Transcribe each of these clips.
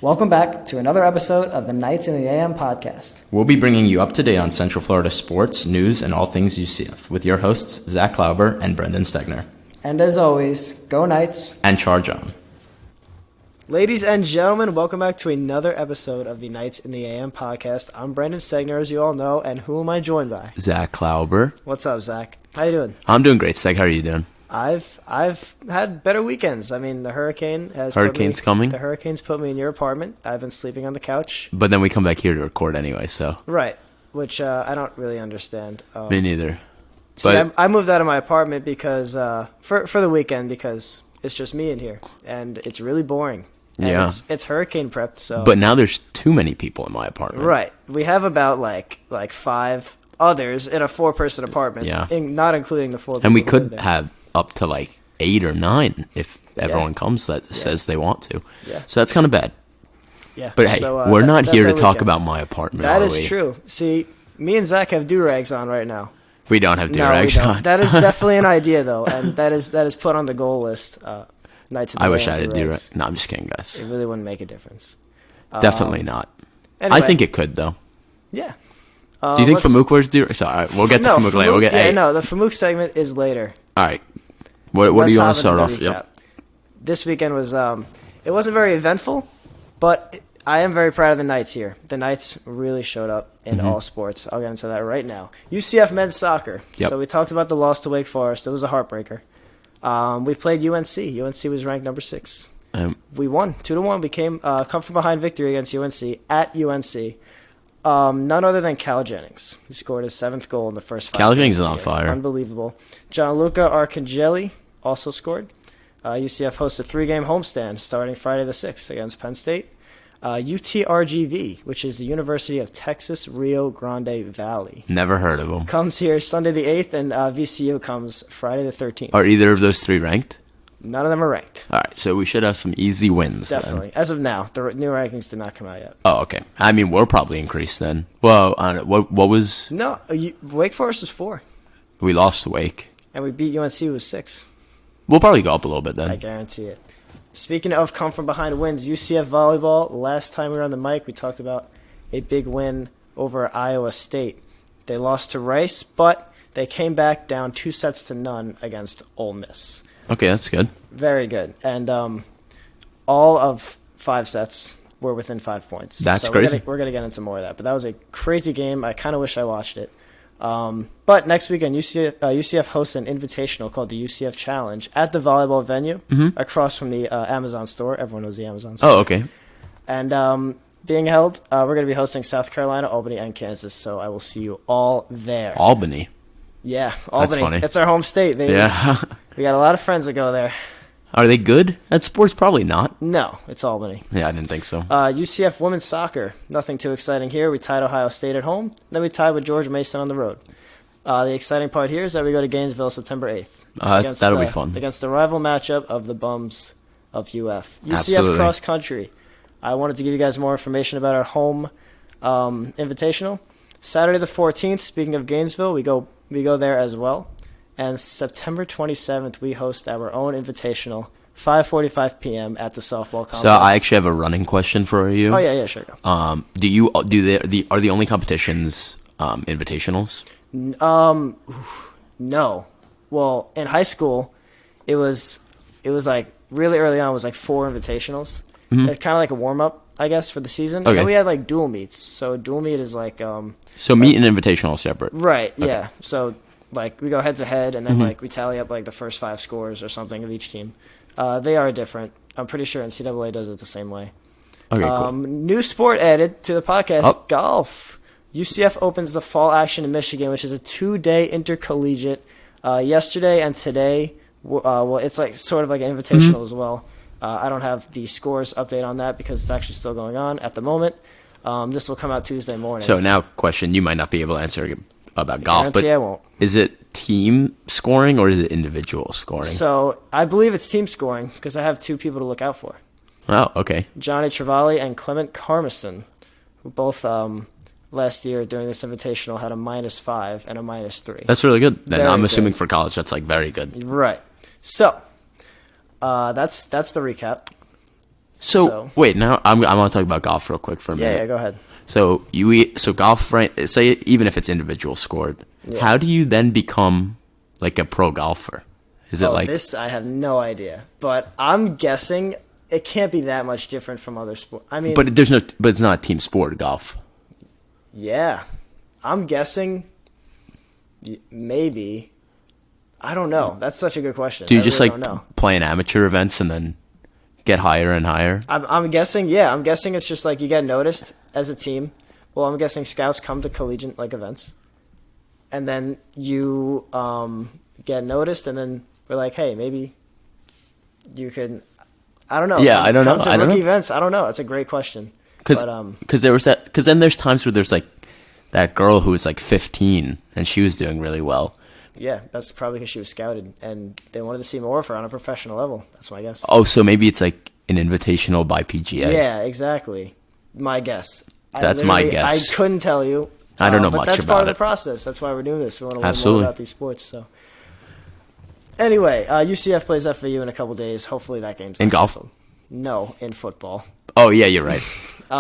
Welcome back to another episode of the Nights in the AM podcast. We'll be bringing you up to date on Central Florida sports, news, and all things UCF with your hosts, Zach Klauber and Brendan Stegner. And as always, go Knights. And charge on. Ladies and gentlemen, welcome back to another episode of the Nights in the AM podcast. I'm Brendan Stegner, as you all know, and who am I joined by? Zach Klauber. What's up, Zach? How you doing? I'm doing great, Steg. How are you doing? I've had better weekends. I mean, the hurricane's coming. The hurricane's put me in your apartment. I've been sleeping on the couch. But then we come back here to record anyway, so. Right, which I don't really understand. Me neither. But I moved out of my apartment because for the weekend because it's just me in here, and it's really boring. And yeah. It's hurricane prepped, so. But now there's too many people in my apartment. Right. We have about like 5 others in a 4-person apartment. Yeah. Not including the 4 people. And we could have up to like 8 or 9 if everyone comes that Yeah. says they want to. Yeah. So that's kind of bad. Yeah. But hey, So, we're not that's here to our talk weekend. about my apartment. That are is we? true. See, me and Zach have do-rags on right now. We don't have No, we do-rags don't. on. That is definitely an idea, though, and that is put on the goal list. Nights in the I wish AM I had do-rags. do-rags. No, I'm just kidding, It guys. really wouldn't make a difference. Definitely not. Anyway, I think it could, though. Yeah. Do you think Famouke wears do-rags? Sorry, all right, we'll get to Famouke later. We'll get, the Famouke segment is later. All right. What do Let's you want hop to start into off? the Yep. recap. This weekend was it wasn't very eventful, but I am very proud of the Knights here. The Knights really showed up in all sports. I'll get into that right now. UCF men's soccer. Yep. So we talked about the loss to Wake Forest. It was a heartbreaker. We played UNC. UNC was ranked number 6. We won 2-1. We came come from behind victory against UNC at UNC. None other than Cal Jennings. He scored his 7th goal in the first 5 Cal games Jennings of is the on year. fire. Unbelievable. Gianluca Arcangeli also scored. UCF hosts a 3-game homestand starting Friday the 6th against Penn State. UTRGV, which is the University of Texas Rio Grande Valley, Never heard of them. comes here Sunday the 8th, and VCU comes Friday the 13th. Are either of those 3 ranked? None of them are ranked. All right, so we should have some easy wins. Definitely. Then. As of now, the new rankings did not come out yet. Oh, okay. I mean, we'll probably increase then. Well, I don't know. What was... No, Wake Forest was 4, We lost to Wake. and we beat UNC with 6. We'll probably go up a little bit I then. guarantee it. Speaking of come from behind wins, UCF volleyball, last time we were on the mic, we talked about a big win over Iowa State. They lost to Rice, but they came back down 2-0 against Ole Miss. Okay, that's good. Very good. And all of 5 sets were within 5 points. That's so crazy. We're going to get into more of that. But that was a crazy game. I kind of wish I watched it. But next weekend, UCF hosts an invitational called the UCF Challenge at the volleyball venue across from the Amazon store. Everyone knows the Amazon store. Oh, okay. And being held, we're going to be hosting South Carolina, Albany, and Kansas. So I will see you all there. Albany. Yeah, Albany. funny. It's our home state, baby. Yeah. We got a lot of friends that go there. Are they good at sports? Probably not. No, it's Albany. Yeah, I didn't think so. UCF women's soccer. Nothing too exciting here. We tied Ohio State at home. Then we tied with George Mason on the road. The exciting part here is that we go to Gainesville September 8th. That'll be fun. Against the rival matchup of the Bums of UF. UCF Absolutely. cross country. I wanted to give you guys more information about our home invitational. Saturday the 14th, speaking of Gainesville, we go there as well. And September 27th, we host our own invitational, 5:45 p.m. at the softball complex. So I actually have a running question for you. Oh yeah, sure. Go. Are the only competitions invitationals? No. Well, in high school, it was like really early on. It was like 4 invitationals. It's kind of like a warm up, I guess, for the season. Okay. And then we had like dual meets. So dual meet is like So meet and invitational separate. right, Okay. yeah. So like we go head to head, and then like we tally up like the first 5 scores or something of each team. They are different. I'm pretty sure NCAA does it the same way. Okay, cool. New sport added to the podcast: Oh. golf. UCF opens the fall action in Michigan, which is a 2-day intercollegiate. Yesterday and today, well, it's like sort of like an invitational as well. I don't have the scores update on that because it's actually still going on at the moment. This will come out Tuesday morning. So now, question you might not be able to answer about golf, but guarantee I won't. is it team scoring or is it individual scoring? So I believe it's team scoring because I have 2 people to look out for: Oh, okay. Johnny Trevally and Clement Carmison, who both last year during this invitational had a -5 and a -3. That's really good. Then Very I'm good. assuming for college that's like very good. Right. So that's the recap. So wait, now I want to talk about golf real quick for a minute. Yeah, go ahead. So golf, right? Say even if it's individual scored, how do you then become like a pro golfer? Is it like this? I have no idea, but I'm guessing it can't be that much different from other sports. I mean, but it's not a team sport, golf. Yeah, I'm guessing maybe. I don't know. That's such a good question. Do you just like play in amateur events and then get higher and higher? I'm guessing. Yeah, I'm guessing it's just like you get noticed as a team. Well, I'm guessing scouts come to collegiate like events, and then you get noticed, and then we're like, hey, maybe you could. I don't know. Yeah, I don't know. I don't know. Events. I don't know. It's a great question. Because there was that. Because then there's times where there's like that girl who was like 15 and she was doing really well. Yeah, that's probably because she was scouted and they wanted to see more of her on a professional level. That's my guess. Oh, so maybe it's like an invitational by PGA. Yeah, exactly. My guess. That's my guess. I couldn't tell you. I don't know much about it. But that's part of the process. That's why we're doing this. We want to learn more about these sports. So, anyway, UCF plays FAU in a couple days. Hopefully that game's in golf. Canceled. No, in football. Oh yeah, you're right.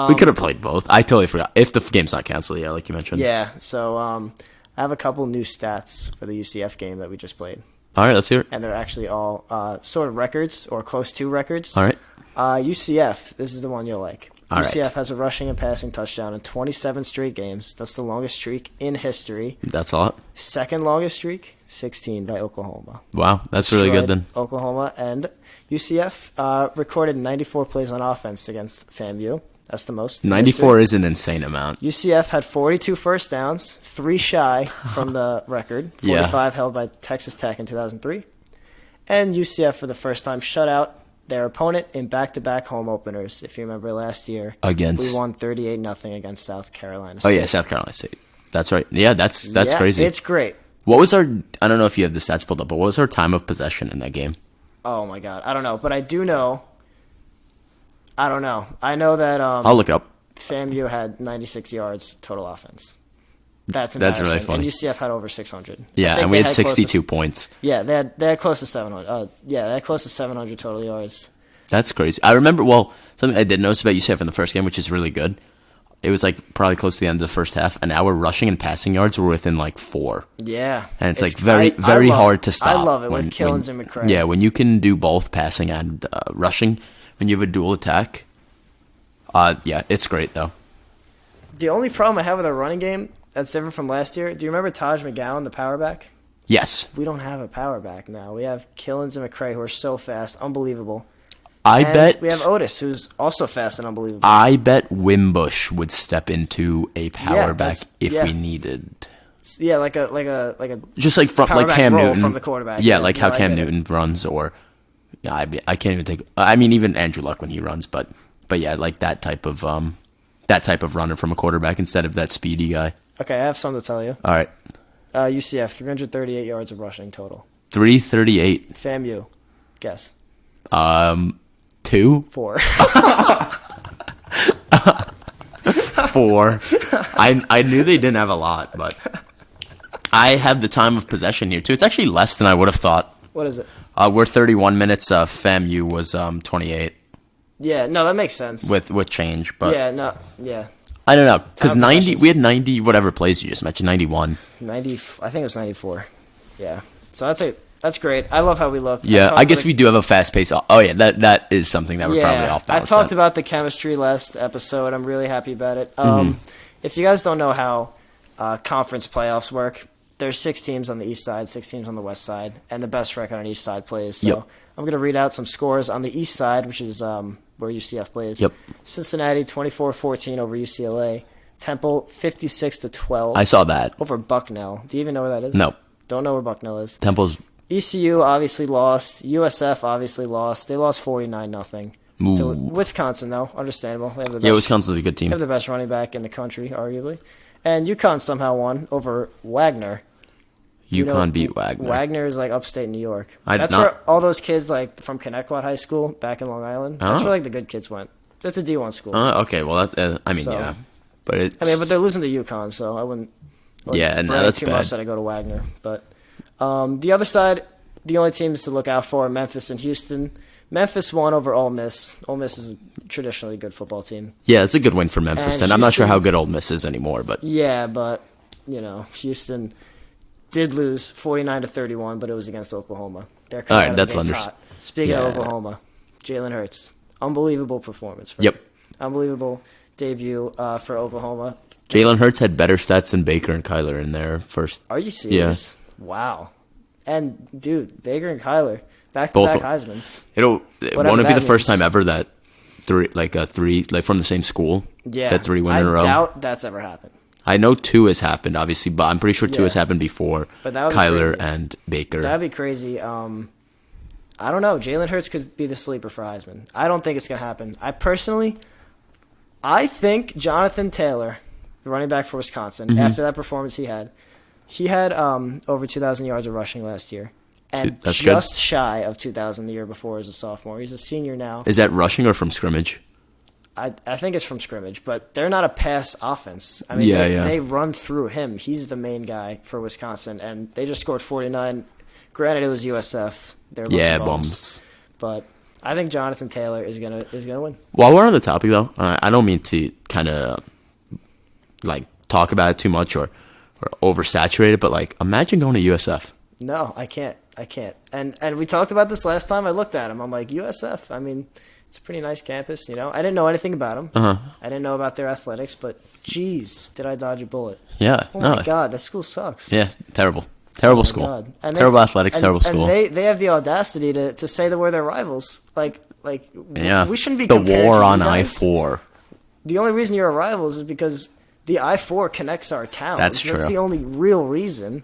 We could have played both. I totally forgot. If the game's not canceled, yeah, like you mentioned. Yeah. So I have a couple new stats for the UCF game that we just played. All right, let's hear it. And they're actually all sort of records or close to records. All right. UCF, this is the one you'll like. All UCF right. has a rushing and passing touchdown in 27 straight games. That's the longest streak in history. That's a lot. Second longest streak, 16 by Oklahoma. Wow, that's really good then. Oklahoma and UCF recorded 94 plays on offense against FAMU. That's the most. 94 is an insane amount. UCF had 42 first downs, 3 shy from the record. 45 held by Texas Tech in 2003. And UCF, for the first time, shut out their opponent in back-to-back home openers. If you remember last year, we won 38-0 against South Carolina State. Oh yeah, South Carolina State. That's right. Yeah, that's crazy. It's great. What was our? I don't know if you have the stats pulled up, but what was our time of possession in that game? Oh my God, I don't know, but I do know. I don't know. I know that I'll look it up. FAMU had 96 yards total offense. That's really funny. And UCF had over 600. Yeah, and we had 62 points. Yeah, they had close to 700. They had close to 700 total yards. That's crazy. I remember, something I did notice about UCF in the first game, which is really good. It was like probably close to the end of the first half, and our rushing and passing yards were within like 4. Yeah. And it's like very hard to stop. I love it with Killens and McCray. Yeah, when you can do both passing and rushing, when you have a dual attack, yeah, it's great though. The only problem I have with our running game that's different from last year, do you remember Taj McGowan, the power back? Yes. We don't have a power back now. We have Killens and McCray who are so fast, unbelievable. I bet we have Otis, who's also fast and unbelievable. I bet Wimbush would step into a power back if we needed. Yeah, like a just like from like Cam Newton from the quarterback. Yeah, like how Cam Newton runs, or I can't even think. I mean, even Andrew Luck when he runs, but yeah, like that type of runner from a quarterback instead of that speedy guy. Okay, I have something to tell you. All right. UCF 338 yards of rushing total. 338. FAMU, guess. 2? 4. 4. I knew they didn't have a lot, but I have the time of possession here too. It's actually less than I would have thought. What is it? We're 31 minutes. FAMU was 28. Yeah, no, that makes sense. With change, but yeah. I don't know, because 90. We had 90 whatever plays you just mentioned. 91. 90. I think it was 94. Yeah. So that's great. I love how we look. Yeah, I guess we do have a fast pace. Oh yeah, that is something that we're probably off balance. I talked about the chemistry last episode. I'm really happy about it. If you guys don't know how conference playoffs work, there's 6 teams on the east side, 6 teams on the west side, and the best record on each side plays. So I'm going to read out some scores on the east side, which is where UCF plays. Yep. Cincinnati 24-14 over UCLA. Temple 56-12. I saw that. Over Bucknell. Do you even know where that is? No. Don't know where Bucknell is. Temple's. ECU obviously lost. USF obviously lost. They lost 49-0. So Wisconsin, though, understandable. They have the best, Wisconsin's a good team. They have the best running back in the country, arguably. And UConn somehow won over Wagner. UConn beat Wagner. Wagner is like upstate New York. That's where all those kids like from Connecticut High School back in Long Island. That's where like the good kids went. That's a D1 school. Okay, well, yeah, but it's. But they're losing to UConn, so I wouldn't. Yeah, no, that's too bad. much that I go to Wagner, but the other side, the only teams to look out for are Memphis and Houston. Memphis won over Ole Miss. Ole Miss is a traditionally good football team. Yeah, it's a good win for Memphis, and I'm not sure how good Ole Miss is anymore. But yeah, but Houston did lose 49-31, but it was against Oklahoma. They're all right, that's hot. Speaking of Oklahoma, Jalen Hurts, unbelievable performance. Unbelievable debut for Oklahoma. Jalen Hurts had better stats than Baker and Kyler in their first. Are you serious? Yeah. Wow. And dude, Baker and Kyler back-to-back Heismans. Won't it be the first time ever that three from the same school? Yeah, that 3 win in a row. I doubt that's ever happened. I know 2 has happened, obviously, but I'm pretty sure 2 has happened before Kyler and Baker. That'd be crazy. I don't know. Jalen Hurts could be the sleeper for Heisman. I don't think it's gonna happen. I think Jonathan Taylor, the running back for Wisconsin, after that performance he had over 2,000 yards of rushing last year. And that's just good. Shy of 2,000 the year before as a sophomore. He's a senior now. Is that rushing or from scrimmage? I think it's from scrimmage, but they're not a pass offense. I mean, they run through him. He's the main guy for Wisconsin, and they just scored 49. Granted, it was USF. They're a bunch of bums. But I think Jonathan Taylor is gonna win. While we're on the topic, though, I don't mean to kind of talk about it too much or oversaturate it, but imagine going to USF. No, I can't. And we talked about this last time. I looked at him. I'm like, USF. I mean, it's a pretty nice campus. I didn't know anything about them. I didn't know about their athletics, but geez, did I dodge a bullet? Yeah. Oh my God, that school sucks. Yeah, terrible school. Terrible athletics, terrible school. And they have the audacity to say that we're their rivals. We shouldn't be the compared war to on I-4. I-4. The only reason you're rivals is because the I-4 connects our towns. That's true. That's the only real reason.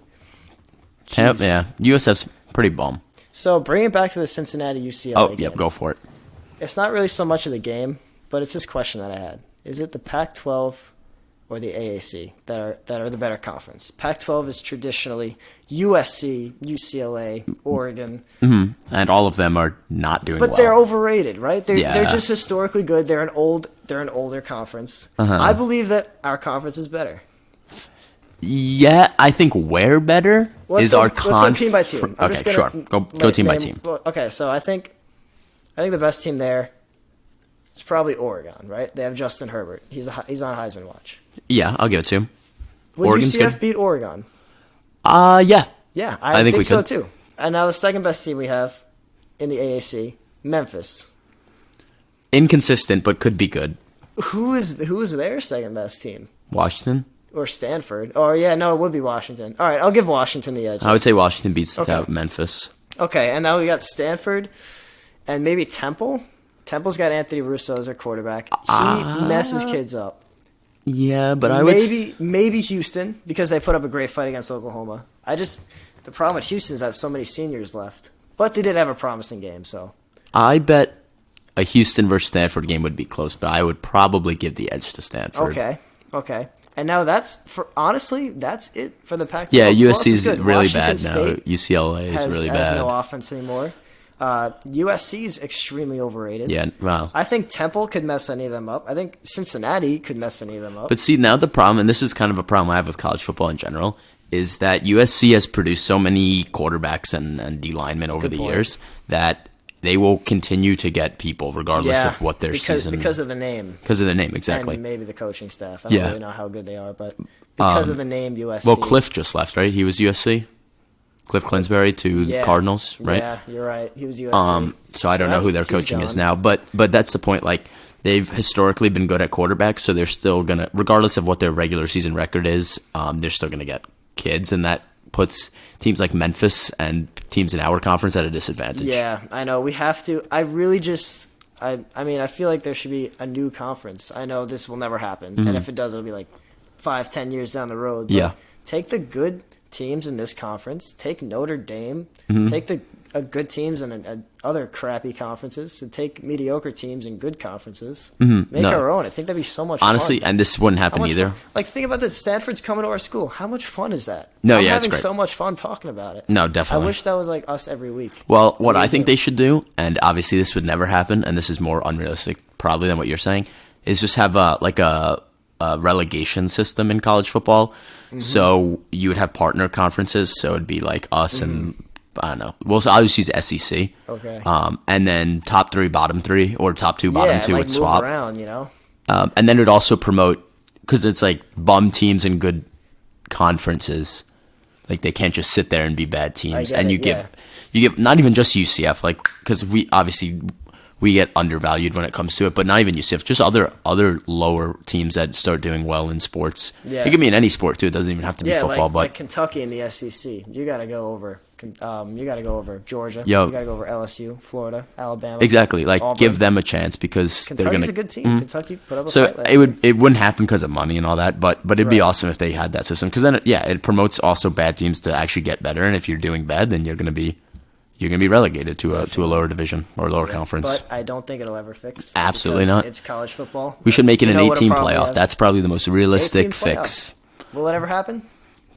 Jeez. Yeah, USF's pretty bum. So bring it back to the Cincinnati UCLA game. Go for it. It's not really so much of the game, but it's this question that I had. Is it the Pac-12 or the AAC that are the better conference? Pac-12 is traditionally USC, UCLA, Oregon. Mm-hmm. And all of them are not doing well. But they're overrated, right? They're just historically good. They're an older conference. I believe that our conference is better. Yeah, I think we're better our conference. Let's go team by team. Okay, sure. Go team by team. Okay, so I think the best team there is probably Oregon, right? They have Justin Herbert. He's on Heisman watch. Yeah, I'll give it to him. Would Oregon's UCF good. beat Oregon? Yeah. Yeah, I think we so could. too. And now the second best team we have in the AAC, Memphis. Inconsistent, but could be good. Who is their second best team? Washington? Or Stanford. Oh, yeah, no, it would be Washington. All right, I'll give Washington the edge. I would say Washington beats Memphis. Okay, and now we got Stanford and maybe Temple. Temple's got Anthony Russo as their quarterback. He messes kids up. Yeah, but maybe Houston, because they put up a great fight against Oklahoma. The problem with Houston is that so many seniors left. But they did have a promising game, so. I bet a Houston versus Stanford game would be close, but I would probably give the edge to Stanford. Okay. And now that's it for the Pac-12. Yeah, USC is really Washington bad now. State UCLA is really bad. Has no offense anymore. USC is extremely overrated. Yeah, wow. I think Temple could mess any of them up. I think Cincinnati could mess any of them up. But see, now the problem, and this is kind of a problem I have with college football in general, is that USC has produced so many quarterbacks and D linemen over the years that they will continue to get people regardless of what their season. Because of the name. Because of the name, exactly. And maybe the coaching staff. I don't really know how good they are, but because of the name USC. Well, Cliff just left, right? He was USC. Cliff Clinsbury to the Cardinals, right? Yeah, you're right. He was USC. So I don't know who their coaching is now, but that's the point. They've historically been good at quarterbacks, so they're still gonna, regardless of what their regular season record is, they're still gonna get kids, and that puts teams like Memphis and teams in our conference at a disadvantage. Yeah, I know. We have to. I really just. I mean, I feel like there should be a new conference. I know this will never happen, and if it does, it'll be 5-10 years down the road. But take the good teams in this conference. Take Notre Dame. Take the good teams in other crappy conferences, and take mediocre teams in good conferences. Make our own. I think that'd be so much honestly, fun. and this wouldn't happen either. Think about this. Stanford's coming to our school. How much fun is that? No, I'm it's having great. so much fun talking about it. No, definitely. I wish that was like us every week. Well, what I think they should do, and obviously this would never happen, and this is more unrealistic probably than what you're saying, is just have a relegation system in college football. So you would have partner conferences, so it'd be like us and I don't know. Well, so I'll just use SEC. Okay. And then top 3, bottom 3, or top 2, bottom 2 would swap. Move around, you know. And then it would also promote, because it's like bum teams in good conferences. Like they can't just sit there and be bad teams. And you give not even just UCF, like, because we get undervalued when it comes to it, but not even UCF, just other lower teams that start doing well in sports. Yeah. It could be in any sport too. It doesn't even have to be football. But like Kentucky in the SEC, you got to go over. You got to go over Georgia. You got to go over LSU, Florida, Alabama. Exactly. Like Auburn. Give them a chance because Kentucky's they're gonna. A good team. Kentucky put up a so fight last it wouldn't happen because of money and all that, but it'd be awesome if they had that system, because then it promotes also bad teams to actually get better, and if you're doing bad, then you're gonna be relegated to a lower division or lower conference. But I don't think it'll ever fix. Absolutely not. It's college football. We should make it an 18 playoff. That's probably the most realistic fix. Will it ever happen?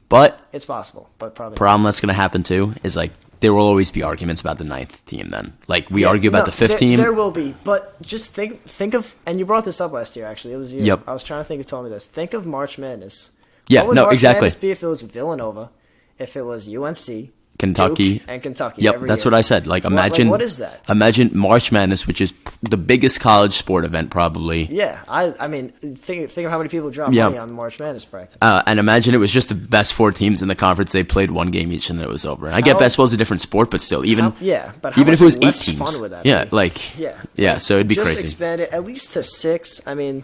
But it's possible. But probably. Problem that's going to happen too is like there will always be arguments about the 9th team. Then like we argue about the 5th team. There will be, but just think of, and you brought this up last year. Actually, it was you. Yep. I was trying to think. You told me this. Think of March Madness. Yeah. What would March exactly. Madness be if it was Villanova, if it was UNC. Kentucky Duke and Kentucky. Yep, that's what I said. Like imagine what is that? Imagine March Madness, which is the biggest college sport event probably. Yeah, I mean think of how many people drop money on March Madness bracket. And imagine it was just the best 4 teams in the conference. They played one game each and then it was over. And I get basketball's a different sport, but still, even even if it was 8 teams, fun would that be? So it'd be just crazy. Just expand it at least to 6. I mean,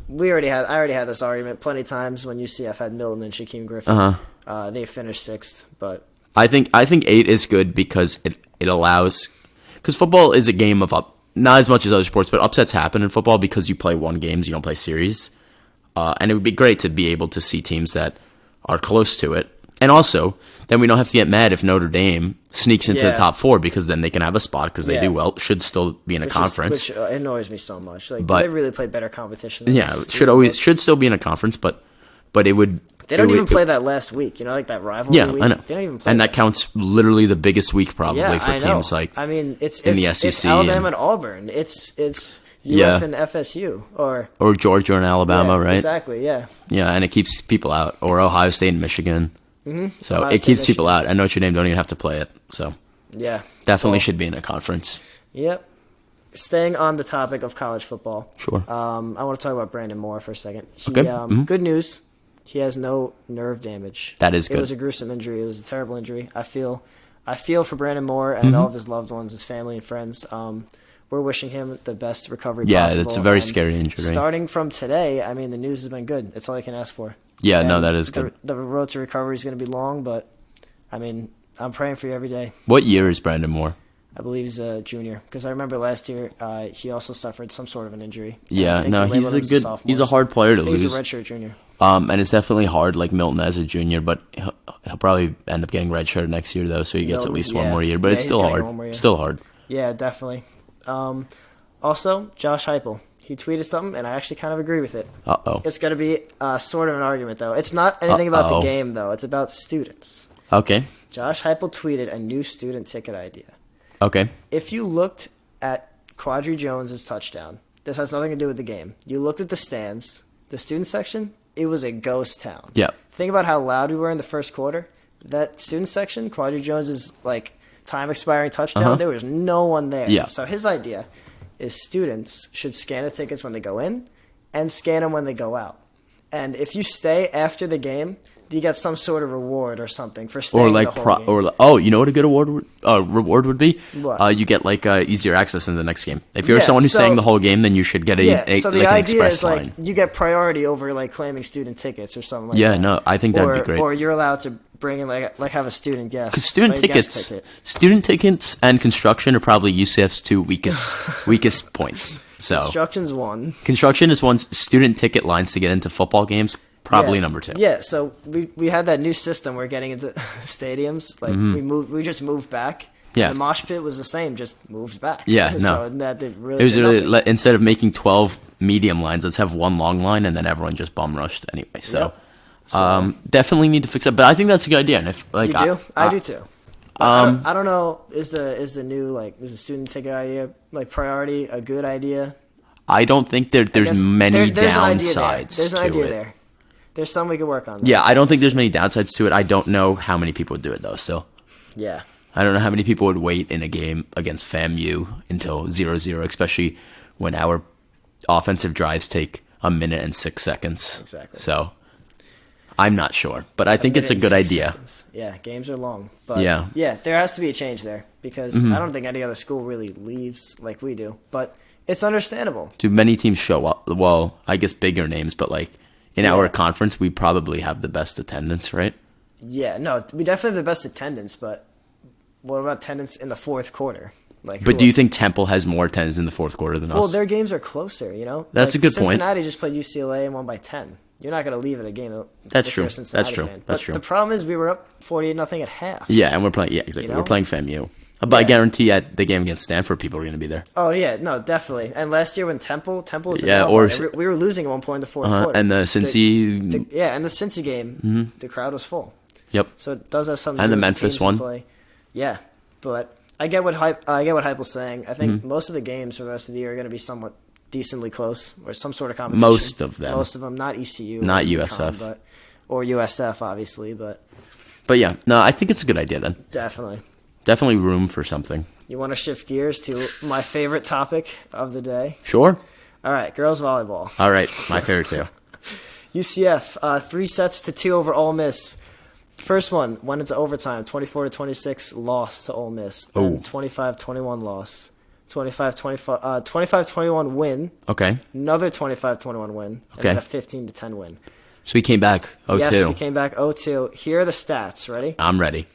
I already had this argument plenty of times when UCF had Milton and Shaquem Griffin. They finished 6th, but. I think 8 is good because it allows, because football is a game of not as much as other sports, but upsets happen in football because you play one games, you don't play series, and it would be great to be able to see teams that are close to it, and also then we don't have to get mad if Notre Dame sneaks into the top 4 because then they can have a spot because they do well, should still be in a conference, which annoys me so much. Like, they really play better competition. Than should still be in a conference, but it would. They don't even play that last week, like that rivalry week. I know. They don't even play that counts literally the biggest week probably for teams like. I mean, it's in the SEC. It's Alabama and Auburn. It's UF and FSU or Georgia and Alabama, right? Exactly. Yeah. Yeah, and it keeps people out, or Ohio State and Michigan. Mm-hmm. So it keeps people out. And Notre Dame don't even have to play it. So definitely should be in a conference. Yep. Staying on the topic of college football. Sure. I want to talk about Brandon Moore for a second. Okay. Good news. He has no nerve damage. That is good. It was a gruesome injury. It was a terrible injury. I feel for Brandon Moore and all of his loved ones, his family and friends. We're wishing him the best recovery possible. Yeah, it's a very scary injury. Starting from today, I mean, the news has been good. It's all I can ask for. Yeah, that is good. The road to recovery is going to be long, but, I mean, I'm praying for you every day. What year is Brandon Moore? I believe he's a junior, because I remember last year he also suffered some sort of an injury. Yeah, no, he's a hard player to lose. He's a redshirt junior. And it's definitely hard, like Milton as a junior, but he'll probably end up getting redshirt next year though, so he gets at least one more year. But it's still hard. Still hard. Yeah, definitely. Also, Josh Heupel, he tweeted something, and I actually kind of agree with it. It's going to be sort of an argument though. It's not anything about the game though. It's about students. Okay. Josh Heupel tweeted a new student ticket idea. Okay. If you looked at Quadri Jones' touchdown, this has nothing to do with the game. You looked at the stands, the student section, it was a ghost town. Yeah. Think about how loud we were in the first quarter. That student section, Quadri Jones' time expiring touchdown, there was no one there. Yeah. So his idea is students should scan the tickets when they go in and scan them when they go out. And if you stay after the game, you get some sort of reward or something for staying the whole game. You know what a good reward would be? What? You get easier access in the next game. If you're someone who's staying the whole game, then you should get so the an idea express is line. You get priority over claiming student tickets or something like that. Yeah, no, I think that'd be great. Or you're allowed to bring in have a student guest. Because student tickets and construction are probably UCF's 2 weakest points. So construction's 1. Construction is 1. Student ticket lines to get into football games. Probably number 2. Yeah, so we had that new system. We're getting into stadiums. We just moved back. Yeah, the mosh pit was the same, just moved back. Yeah, so that did really. Instead of making 12 medium lines, let's have 1 long line, and then everyone just bum rushed anyway. So, definitely need to fix that. But I think that's a good idea. And if you do, I do too. I don't know. Is the new is the student ticket idea priority a good idea? I don't think there's many downsides. There's an idea there. There's some we can work on. Yeah, I don't think there's many downsides to it. I don't know how many people would do it though. Still. Yeah. I don't know how many people would wait in a game against FAMU until 0-0, especially when our offensive drives take a minute and 6 seconds. Exactly. So I'm not sure, but I think it's a good idea. Seconds. Yeah, games are long. But yeah, there has to be a change there because I don't think any other school really leaves like we do. But it's understandable. Do many teams show up? Well, I guess bigger names, but like in our conference, we probably have the best attendance, right? Yeah, no, we definitely have the best attendance, but what about attendance in the fourth quarter? But do you think Temple has more attendance in the fourth quarter than us? Well, their games are closer, you know? That's a good point. Cincinnati just played UCLA and won by 10. You're not going to leave at a game. That's true. That's true. That's true. The problem is we were up 48-0 at half. Yeah, and we're playing. Yeah, exactly. You know? We're playing FAMU. But I guarantee at the game against Stanford, people are going to be there. Oh yeah, no, definitely. And last year when Temple was we were losing at one point in the fourth quarter. And the Cincy, and the Cincy game, the crowd was full. Yep. So it does have something. And to the do with Memphis the one. Play. Yeah, but I get what Hype was saying. I think most of the games for the rest of the year are going to be somewhat decently close or some sort of competition. Most of them, not ECU, not USF, or USF, obviously, but yeah, no, I think it's a good idea then. Definitely room for something. You want to shift gears to my favorite topic of the day? Sure. All right, girls volleyball. All right, my favorite too. UCF 3-2 over Ole Miss. First one went into overtime, 24-26 loss to Ole Miss. Then 25-21 loss. 25-21 win. Okay. Another 25-21 win. And then a 15-10 win. So we came back 0-2. Yes, we came back 0-2. Here are the stats. Ready? I'm ready.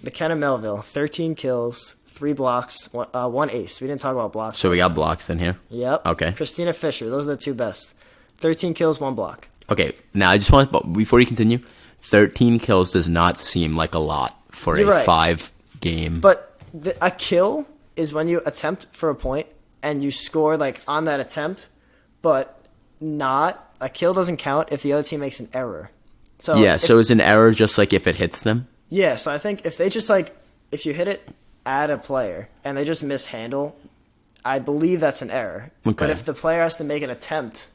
McKenna Melville, 13 kills, 3 blocks, 1 ace. We didn't talk about blocks. So we got blocks in here? Yep. Okay. Christina Fisher, those are the two best. 13 kills, 1 block. Okay, now I just want, before you continue, 13 kills does not seem like a lot for a 5-game. But a kill is when you attempt for a point and you score like on that attempt, but not a kill doesn't count if the other team makes an error. So so is an error just like if it hits them? Yeah, so I think if they just if you hit it at a player and they just mishandle, I believe that's an error. Okay. But if the player has to make an attempt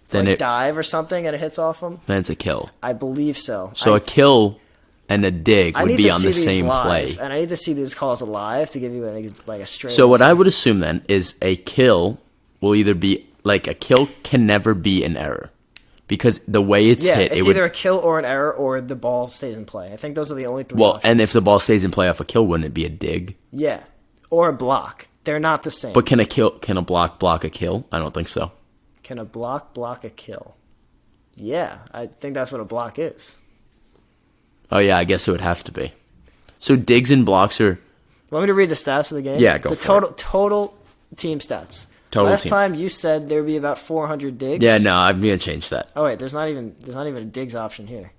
to dive or something and it hits off them, then it's a kill. I believe so. So a kill and a dig would be on the same play. And I need to see these calls live to give you a straight So what I would assume then is a kill will either be, like a kill can never be an error. Because the way it's hit, it's either a kill or an error, or the ball stays in play. I think those are the only 3 options. And if the ball stays in play off a kill, wouldn't it be a dig? Yeah, or a block. They're not the same. But can a block a kill? I don't think so. Can a block a kill? Yeah, I think that's what a block is. Oh yeah, I guess it would have to be. So digs and blocks are. Want me to read the stats of the game? Yeah, go for it. Total team stats. Last time you said there would be about 400 digs. Yeah, no, I'm gonna change that. Oh wait, there's not even a digs option here.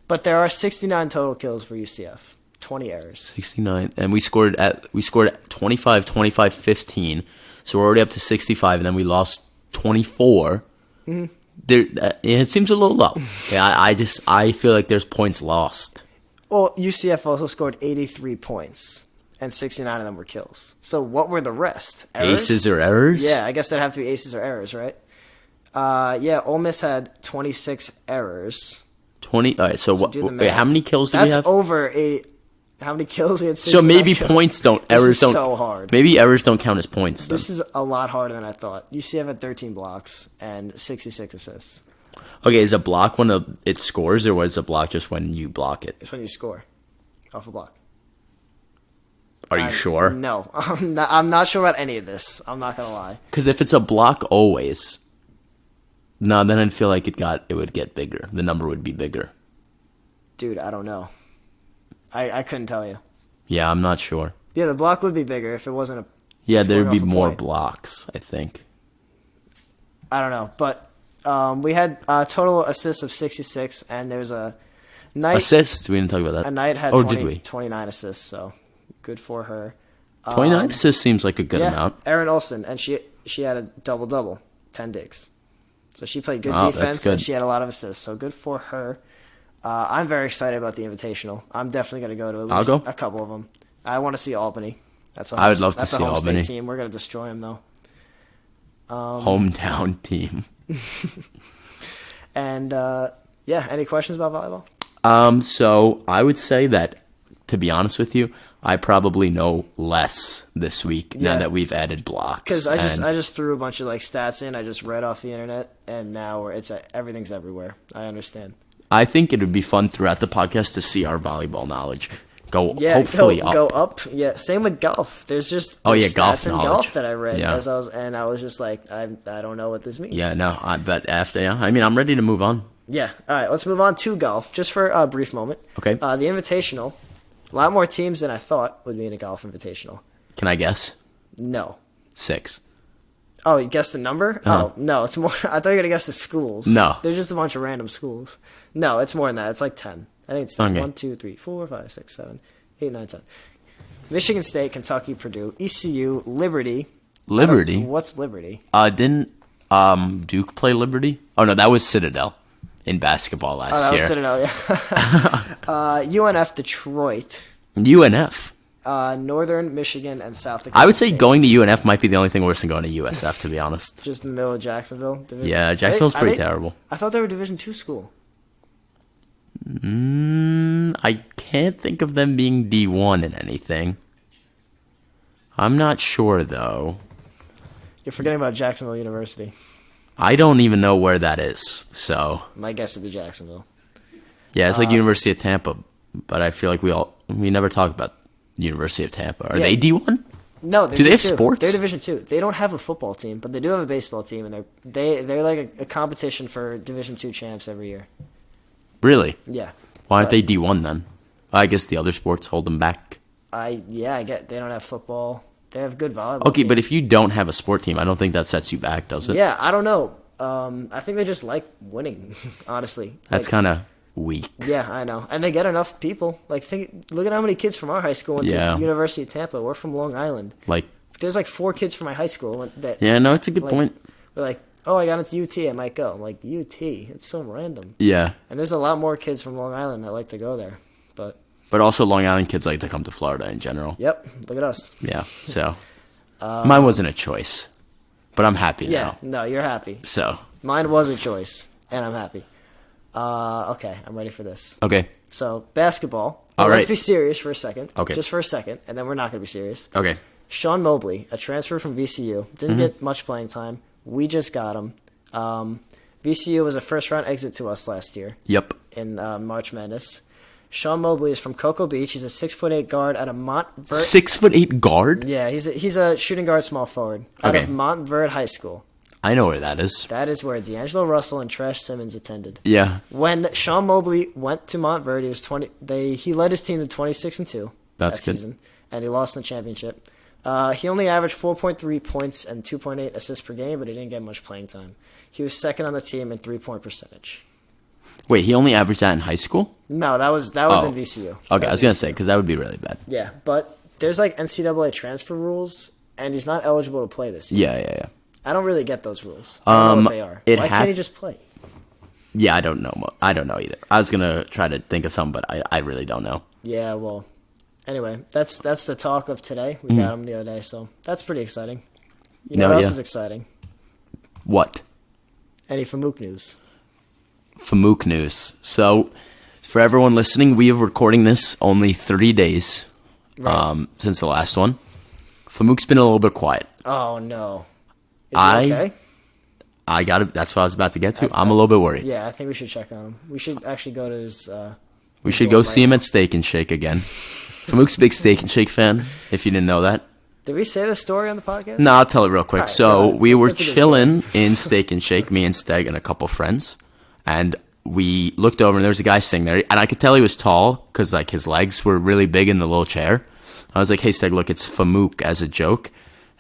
But there are 69 total kills for UCF. 20 errors. 69, and we scored 25, 25, 15. So we're already up to 65, and then we lost 24. Mm-hmm. It seems a little low. Yeah, I feel like there's points lost. Well, UCF also scored 83 points. And 69 of them were kills. So what were the rest? Errors? Aces or errors? Yeah, I guess that'd have to be aces or errors, right? Ole Miss had 26 errors. 20? All right, so what? Wait, how many kills did we have? That's over 80. How many kills? We had 69 so maybe kills. Points don't, errors don't. So hard. Maybe errors don't count as points. Then. This is a lot harder than I thought. UCF had 13 blocks and 66 assists. Okay, is a block when it scores, or is a block just when you block it? It's when you score off a block. Are you sure? No, I'm not sure about any of this. I'm not gonna lie. Because if it's a block always, no, then I'd feel like it would get bigger. The number would be bigger. Dude, I don't know. I couldn't tell you. Yeah, I'm not sure. Yeah, the block would be bigger if it wasn't a. Yeah, there'd be more blocks, I think. I don't know, but we had total assists of 66, and there's a Knight. Assists? We didn't talk about that. A Knight had 29 assists, so. Good for her. 29 assists seems like a good amount. Erin Olsen, and she had a double-double, 10 digs. So she played good defense, and she had a lot of assists. So good for her. I'm very excited about the Invitational. I'm definitely going to go to at least a couple of them. I want to see Albany. I would love to see Albany. State team. We're going to destroy them, though. Hometown team. And, any questions about volleyball? So I would say that to be honest with you, I probably know less this week now that we've added blocks. Because I just threw a bunch of like stats in. I just read off the internet, and now everything's everywhere. I understand. I think it would be fun throughout the podcast to see our volleyball knowledge hopefully up. Go up. Yeah, same with golf. There's just golf stats in knowledge. Golf that I read as I was just like, I don't know what this means. Yeah, no, but I'm ready to move on. Yeah, all right, let's move on to golf, just for a brief moment. Okay. The Invitational, a lot more teams than I thought would be in a golf Invitational. Can I guess? No. 6. Oh, you guessed the number? Uh-huh. Oh, no, it's more. I thought you were going to guess the schools. No. There's just a bunch of random schools. No, it's more than that. It's like 10. I think it's 10. Okay. 1, 2, 3, 4, 5, 6, 7, 8, 9, 10. Michigan State, Kentucky, Purdue, ECU, Liberty. Liberty? What's Liberty? Didn't Duke play Liberty? Oh, no, that was Citadel in basketball last year. Oh, that was Citadel, yeah. UNF, Detroit. UNF? Northern Michigan and South Dakota. I would say State. going to UNF might be the only thing worse than going to USF, to be honest. Just in the middle of Jacksonville. Yeah, Jacksonville's pretty terrible. I thought they were Division II school. I can't think of them being D1 in anything. I'm not sure, though. You're forgetting about Jacksonville University. I don't even know where that is, so... My guess would be Jacksonville. Yeah, it's like University of Tampa, but I feel like we never talk about University of Tampa. Are they D1? No, do they have sports? They're Division II. They don't have a football team, but they do have a baseball team, and they're like a competition for Division II champs every year. Really? Yeah. Why aren't they D1 then? I guess the other sports hold them back. I get they don't have football. They have good volleyball. Okay, team. but if you don't have a sport team, I don't think that sets you back, does it? Yeah, I don't know. I think they just like winning. Honestly, that's kind of weak. Yeah, I know, and they get enough people. Like, look at how many kids from our high school went to University of Tampa. We're from Long Island. Like, there's like 4 kids from my high school that. Yeah, no, it's a good point. We're like, oh, I got into UT, I might go. I'm like, UT? It's so random. Yeah. And there's a lot more kids from Long Island that like to go there, But also Long Island kids like to come to Florida in general. Yep, look at us. Yeah, so mine wasn't a choice, but I'm happy now. Yeah, no, you're happy. So mine was a choice, and I'm happy. Okay, I'm ready for this. Okay. So basketball. All right. Let's be serious for a second. Okay. Just for a second, and then we're not going to be serious. Okay. Sean Mobley, a transfer from VCU, didn't get much playing time. We just got him. VCU was a first-round exit to us last year. Yep. In March Madness. Sean Mobley is from Cocoa Beach. He's a 6'8" guard out of Montverde. 6'8" guard? Yeah, he's a shooting guard, small forward out of Montverde High School. I know where that is. That is where D'Angelo Russell and Trash Simmons attended. Yeah. When Sean Mobley went to Montverde, he was he led his team to 26-2 that season, and he lost in the championship. He only averaged 4.3 points and 2.8 assists per game, but he didn't get much playing time. He was second on the team in 3-point percentage. Wait, he only averaged that in high school? No, that was in VCU. Okay, I was going to say, because that would be really bad. Yeah, but there's like NCAA transfer rules, and he's not eligible to play this year. Yeah. I don't really get those rules. I don't know what they are. Why can't he just play? Yeah, I don't know. I don't know either. I was going to try to think of some, but I really don't know. Yeah, well, anyway, that's the talk of today. We got him the other day, so that's pretty exciting. You know what else is exciting? What? Any Famouke news? Famouke news. So, for everyone listening, we are recording this only 30 days since the last one. Famouke's been a little bit quiet. Oh, no. Is he okay? I got it. That's what I was about to get to. I'm a little bit worried. Yeah, I think we should check on him. We should actually go to his... we should go see him at Steak and Shake again. Famouke's a big Steak and Shake fan, if you didn't know that. Did we say this story on the podcast? No, I'll tell it real quick. Right, so we were chilling story. in Steak and Shake, me and Steg and a couple friends, and we looked over and there was a guy sitting there, and I could tell he was tall because like his legs were really big in the little chair. I was like, "Hey Steg, look, it's Famouke," as a joke,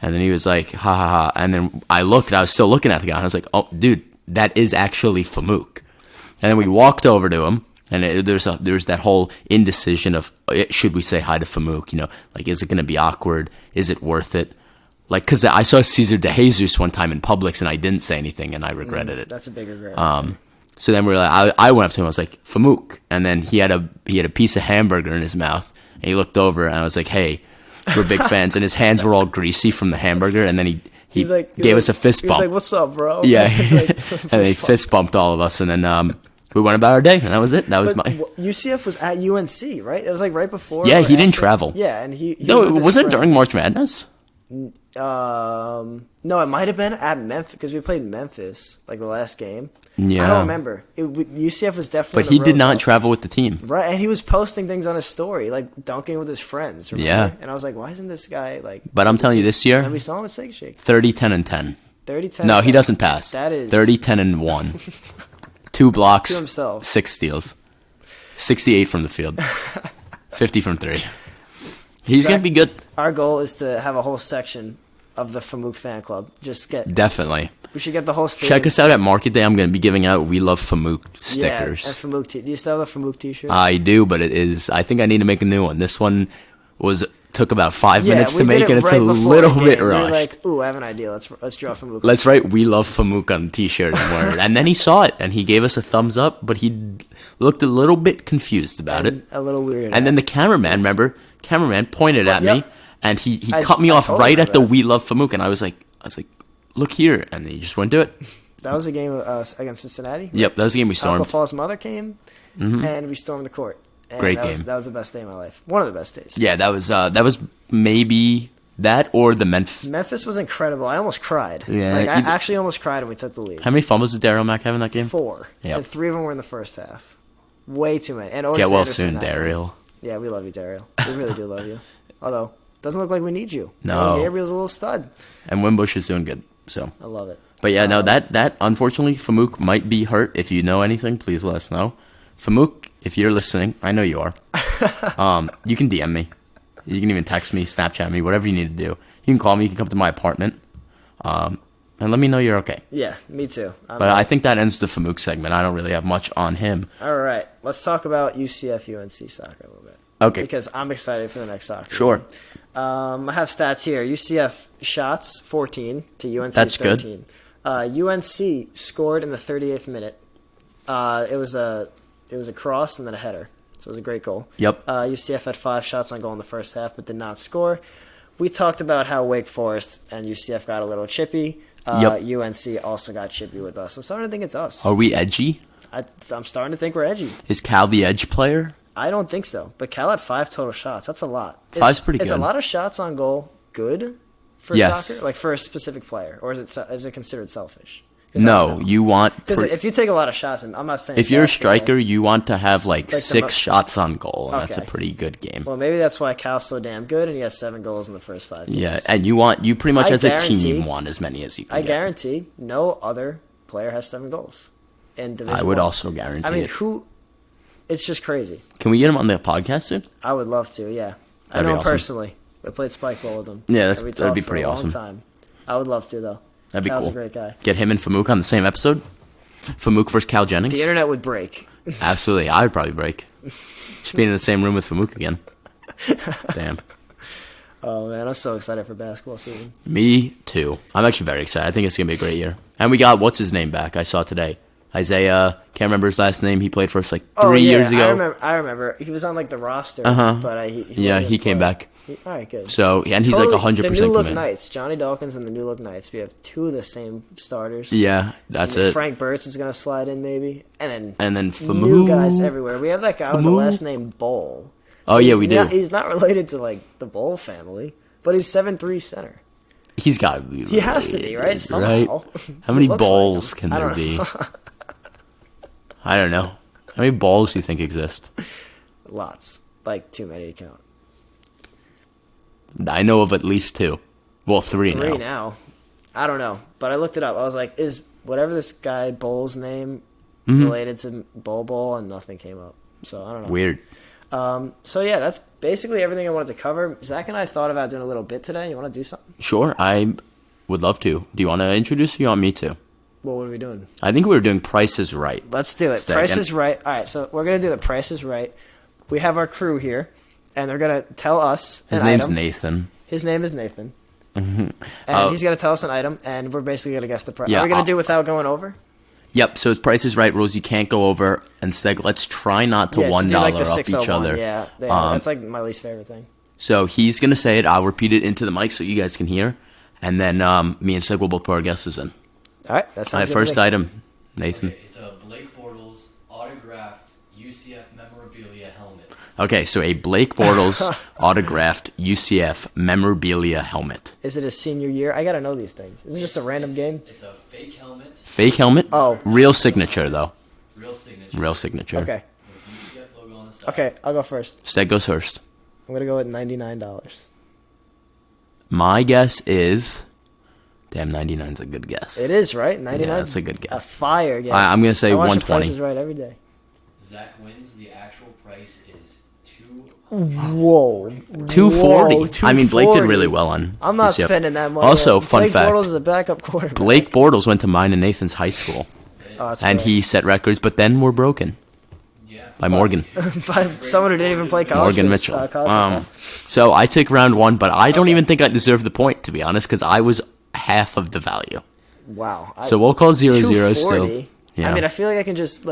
and then he was like, "Ha ha ha!" And then I was still looking at the guy, and I was like, "Oh, dude, that is actually Famouke." And then we walked over to him. And there's that whole indecision of, should we say hi to Famouke? You know, like, is it going to be awkward? Is it worth it? Like, because I saw Cesar De Jesus one time in Publix, and I didn't say anything, and I regretted it. That's a big regret. So then I went up to him, I was like, Famouke. And then he had a piece of hamburger in his mouth, and he looked over, and I was like, hey, we're big fans. And his hands were all greasy from the hamburger, and then he gave us a fist bump. He's like, what's up, bro? Yeah. And then he fist bumped all of us, and then... We went about our day, and that was it. That was But UCF was at UNC, right? It was like right before. Yeah, or he didn't after? travel. Yeah, and he No, with his was it friend. during March Madness? No, it might have been at Memphis because we played Memphis like the last game. Yeah. I don't remember. UCF was definitely. But he did not travel with the team. Right, and he was posting things on his story, like dunking with his friends. Remember? Yeah. And I was like, why isn't this guy like? But I'm telling you, this year, And we saw him at Steggy Shake. 30, 10, and 10. 30-10. No, he doesn't pass. That is 30, 10, and 1. 2 blocks, To himself. 6 steals. 68 from the field. 50 from 3. He's going to be good. Our goal is to have a whole section of the Famouke fan club. Just get. Definitely. We should get the whole stadium. Check us out at Market Day. I'm going to be giving out We Love Famouke stickers. Yeah, and Famouke do you still have the Famouke t-shirt? I do, but I think I need to make a new one. This one took about 5 minutes to make, and it's a little bit rushed. We were like, ooh, I have an idea. Let's draw Famouke. Let's write We Love Famouke on the t-shirt and wear it. And then he saw it, and he gave us a thumbs up, but he looked a little bit confused about it. A little weird. And then the cameraman pointed at me, and he cut me I off told right him at the that. We Love Famouke, and I was like, look here, and he just went to it. That was a game against Cincinnati. Yep, that was the game we stormed. Alpha Fall's mother came, and we stormed the court. And Great that game. That was the best day of my life. One of the best days. Yeah, that was maybe that or the Memphis. Memphis was incredible. I almost cried. Yeah, I actually almost cried when we took the lead. How many fumbles did Daryl Mack have in that game? 4. Yep. And 3 of them were in the first half. Way too many. And Get Otis well Anderson soon, had one. Daryl. Yeah, we love you, Daryl. We really do love you. Although, doesn't look like we need you. No. Dylan Gabriel's a little stud. And Wimbush is doing good, so. I love it. But yeah, no, that unfortunately, Famouke might be hurt. If you know anything, please let us know. Famouke, if you're listening, I know you are. You can DM me. You can even text me, Snapchat me, whatever you need to do. You can call me. You can come to my apartment, and let me know you're okay. Yeah, me too. But I think that ends the Famouke segment. I don't really have much on him. All right, let's talk about UCF UNC soccer a little bit. Okay. Because I'm excited for the next soccer. Sure. game. I have stats here. UCF shots 14 to UNC That's 13. UNC scored in the 38th minute. It was a cross and then a header. So it was a great goal. Yep. UCF had 5 shots on goal in the first half, but did not score. We talked about how Wake Forest and UCF got a little chippy. Yep. UNC also got chippy with us. I'm starting to think it's us. Are we edgy? I'm starting to think we're edgy. Is Cal the edge player? I don't think so. But Cal had 5 total shots. That's a lot. Five's pretty Is a good. lot of shots on goal good for Yes. soccer? Like for a specific player? Or is it considered selfish? 'Cause I don't No, know. you want. Because if you take a lot of shots, and I'm not saying If you're a basketball, striker, you want to have like the 6 shots on goal, and that's a Okay. pretty good game. Well, maybe that's why Cal's so damn good, and he has 7 goals in the first 5 games. Yeah, and you pretty much I as a guarantee- team want as many as you can I get. guarantee no other player has 7 goals in Division I would I. also guarantee I mean, it. it's just crazy. Can we get him on the podcast soon? I would love to, yeah. I That'd know be him awesome. personally. I played spike ball with him. Yeah, And we that'd be talked for pretty a long awesome. time. I would love to, though. That'd be Cal's cool. a great guy. Get him and Famouke on the same episode. Famouke versus Cal Jennings. The internet would break. Absolutely, I would probably break. Just being in the same room with Famouke again. Damn. Oh, man, I'm so excited for basketball season. Me too. I'm actually very excited. I think it's gonna be a great year. And we got what's his name back. I saw today. Isaiah. Can't remember his last name. He played for us like 3 years ago. I remember. He was on like the roster, Uh-huh. but He came back. All right, good. So and he's Totally, like 100% The New Look committed. Knights, Johnny Dawkins and the New Look Knights. We have 2 of the same starters. Yeah, that's And it. Frank Burtz is gonna slide in maybe, and then And then new Famouke. guys everywhere. We have that guy with the Famouke. last name Bowl. Oh yeah, we do. He's not related to like the Bowl family, but he's 7'3" center. He's got to be. He has to be, right? related, Somehow. How many He looks like balls him. can I there don't be? know. I don't know. How many balls do you think exist? Lots, like too many to count. I know of at least 2. Well, 3 now. 3 now. I don't know, but I looked it up. I was like, is whatever this guy Bowl's name related to Bowl, and nothing came up. So I don't know. Weird. So yeah, that's basically everything I wanted to cover. Zach and I thought about doing a little bit today. You want to do something? Sure, I would love to. Do you want to introduce or you want me to? Well, what are we doing? I think we were doing Price is Right. Let's do it. Stay Price again. is Right. All right, so we're going to do the Price is Right. We have our crew here, and they're going to tell us His an name's item. Nathan. His name is Nathan. And he's going to tell us an item, and we're basically going to guess the price. Yeah, Are we going to do it without going over? Yep, so it's Price is Right rules. You can't go over. Instead, let's try not to Yeah, $1 do like the up 601. each other. Yeah, that's like my least favorite thing. So he's going to say it. I'll repeat it into the mic so you guys can hear. And then me and Seg will both put our guesses in. All right, that sounds All right, good. first to me. item, Nathan. Okay, it's a Blake Bortles autographed autographed UCF memorabilia helmet. Okay, so a Blake Bortles autographed UCF memorabilia helmet. Is it his senior year? I gotta know these things. Is it just a random game? It's a fake helmet. Fake helmet? Oh. Real signature, though. Real signature. Okay. With the UCF logo on the side. Okay, I'll go first. Steg goes first. I'm gonna go with $99. My guess is... Damn, 99's a good guess. It is, right? 99. Yeah, that's a good guess. A fire guess. I'm gonna say I watch 120. The Price is Right every day. Zach wins. The actual price is Whoa. 240. I mean, Blake did really well on I'm not UCF. spending that money. Also, fun Blake fact. Bortles is a backup quarterback. Blake Bortles went to mine and Nathan's high school. Oh, that's And great. he set records, but then were broken by Morgan. By someone who didn't even play college. Morgan Mitchell. So I took round one, but I don't even think I deserve the point, to be honest, because I was half of the value. Wow. So we'll call 0-0 still. 240? Yeah. I mean, I feel like I can just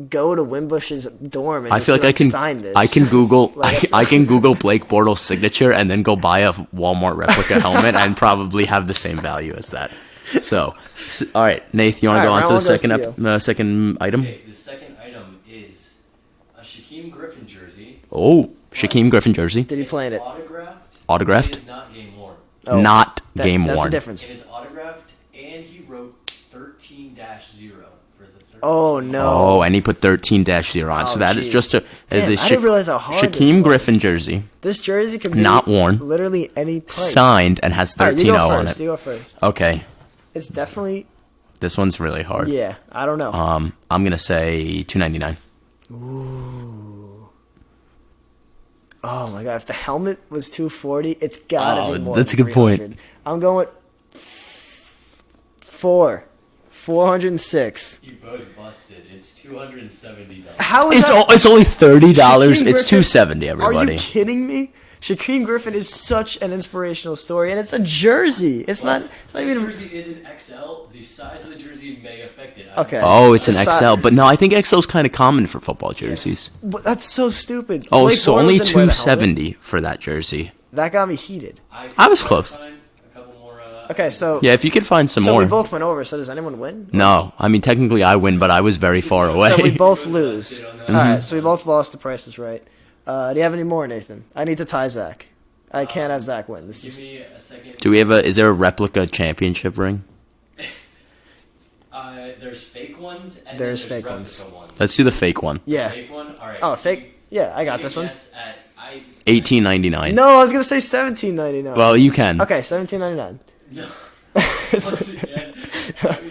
go to Wimbush's dorm and I just feel like I can sign this. I can Google Like, I can Google Blake Bortles signature and then go buy a Walmart replica helmet and probably have the same value as that. So all right, Nath, you want to go on to the second item? Okay, the second item is a Shaquem Griffin jersey. Oh, Shaquem Griffin jersey. Did he play in it? Autographed? It is not game worn. Oh, Not game That's worn. the difference. It is autographed, and he wrote 13-0 for the third. Oh no. Oh, and he put 13-0 on. So that is geez. just a Damn, I didn't realize how hard this Shaquem was. Griffin jersey, This jersey could be not worn, literally any price. signed, and has All right, 13-0 you go on first. it. You go first. Okay, It's definitely. this one's really hard. Yeah, I don't know. I'm gonna say $2.99. Oh my god! If the helmet was 240, it's gotta be more. That's than a good point. 300. I'm going with 406. You both busted. It's $270. How is that? It's only $30. Shaquem It's Griffin- $2.70. Are Everybody. you kidding me? Shaquem Griffin is such an inspirational story, and it's a jersey. It's not This even. jersey is an XL. The size of the jersey may affect it. Okay. Oh, it's an The si- XL, but no, I think XL is kind of common for football jerseys. But that's so stupid. Oh, Blake so Bortles only didn't wear the helmet. $2.70 for that jersey. That got me heated. I was close. Find a couple more, Okay, so Yeah, if you could find some so more. we both went over. So does anyone win? No, I mean technically I win, but I was very far away. So we both lose. on that. All right, so we both lost. The Price is Right. Do you have any more, Nathan? I need to tie Zach. I can't have Zach win. This Give is me a second. Do we have is there a replica championship ring? There's fake ones and There's then fake there's replica ones. Let's do the fake one. yeah. Fake one? All right. Oh, fake. Yeah, I got Take a this one. guess at- $18.99. No, I was gonna say $17.99. Well, you can. Okay, $17.99. No. Once again,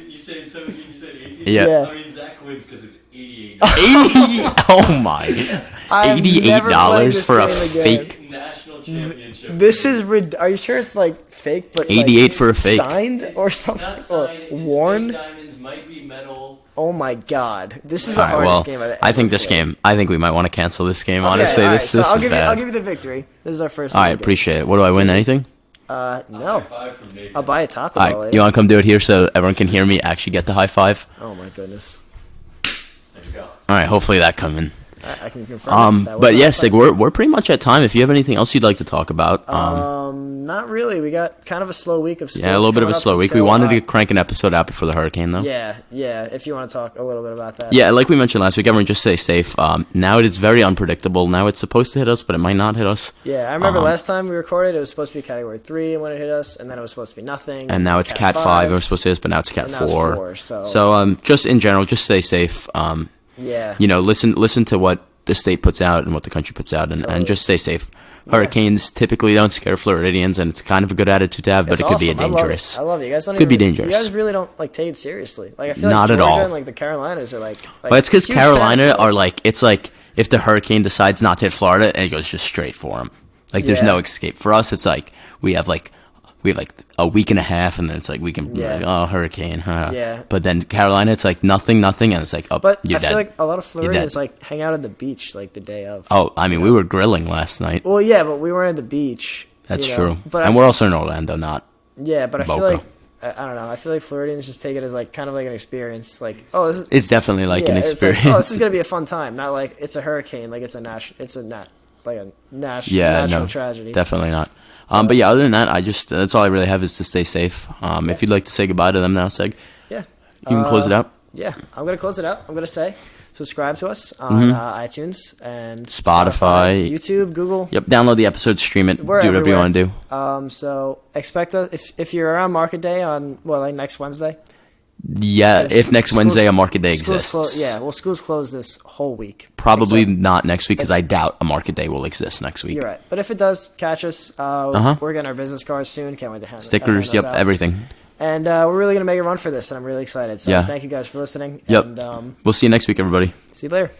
you said 17, you said 18? Yeah. Yeah. I mean, Zach wins because it's 88. 80. Oh my. I'm never playing $88 this for a game again. fake. National championship. This is are you sure it's fake? But 88 for a fake. signed or something Not or signed. It's worn? fake diamonds, might be metal. Oh my god, this is All the right, hardest well, game I've ever I think this played. game. I think we might want to cancel this game. Okay, Honestly, all right, this so this I'll is give bad. you. I'll give you the victory. This is our first. All right, game. appreciate it. What do I win? Anything? No. High five from Nathan. I'll buy a taco All bell right, later. you want to come do it here so everyone can hear me actually get the high five? Oh my goodness. There you go. All right, hopefully that come in. I can confirm. That was But a yes, high like we're pretty much at time. If you have anything else you'd like to talk about, five. Not really. We got kind of a slow week of sports. yeah, a little bit of a coming up slow week. We until, wanted to crank an episode out before the hurricane, though. Yeah. If you want to talk a little bit about that. Yeah, like we mentioned last week, everyone just stay safe. Now it is very unpredictable. Now it's supposed to hit us, but it might not hit us. Yeah, I remember last time we recorded, it was supposed to be Category 3 when it hit us, and then it was supposed to be nothing. And now it's Cat 5. It was supposed to hit us, but now it's Cat And now it's 4. 4, so- So just in general, just stay safe. Yeah. Listen to what the state puts out and what the country puts out, and just stay safe. Hurricanes typically don't scare Floridians, and it's kind of a good attitude to have, but It's it could be awesome. I love dangerous. it. I love it. You guys don't Could be even, dangerous. You guys really don't take it seriously. I feel Not like at Georgia all. and the Carolinas are But it's because huge Carolina fans. are it's like if the hurricane decides not to hit Florida, it goes just straight for them. There's Yeah. no escape. For us, it's we have a week and a half, and then it's we can hurricane. Yeah. But then Carolina, it's nothing, and it's But you're I dead. feel like a lot of You're Floridians dead. hang out at the beach the day of. Oh, I mean, we were grilling last night. Well, yeah, but we weren't at the beach. That's you know? true. But And we're also in Orlando, not. yeah, but I feel Boca. like I don't know. I feel like Floridians just take it as kind of like an experience. This is It's definitely an yeah, it's experience. this is gonna be a fun time. Not it's a hurricane. It's a natural tragedy. Definitely not. But yeah, other than that, that's all I really have is to stay safe. If you'd like to say goodbye to them now, Seg, Yeah. you can close it out. Yeah, I'm gonna close it out. I'm gonna say subscribe to us on iTunes and Spotify. YouTube, Google. Yep, download the episode, stream it, We're do whatever you want to do. So expect us if you're around Market Day on next Wednesday. Yeah, if next Wednesday a market day schools exists. Schools close this whole week. Probably not next week because I doubt a market day will exist next week. You're right. But if it does, catch us. We're getting our business cards soon. Can't wait to hand stickers, hand those out. everything. And we're really going to make a run for this, and I'm really excited. So thank you guys for listening. Yep. And, we'll see you next week, everybody. See you later.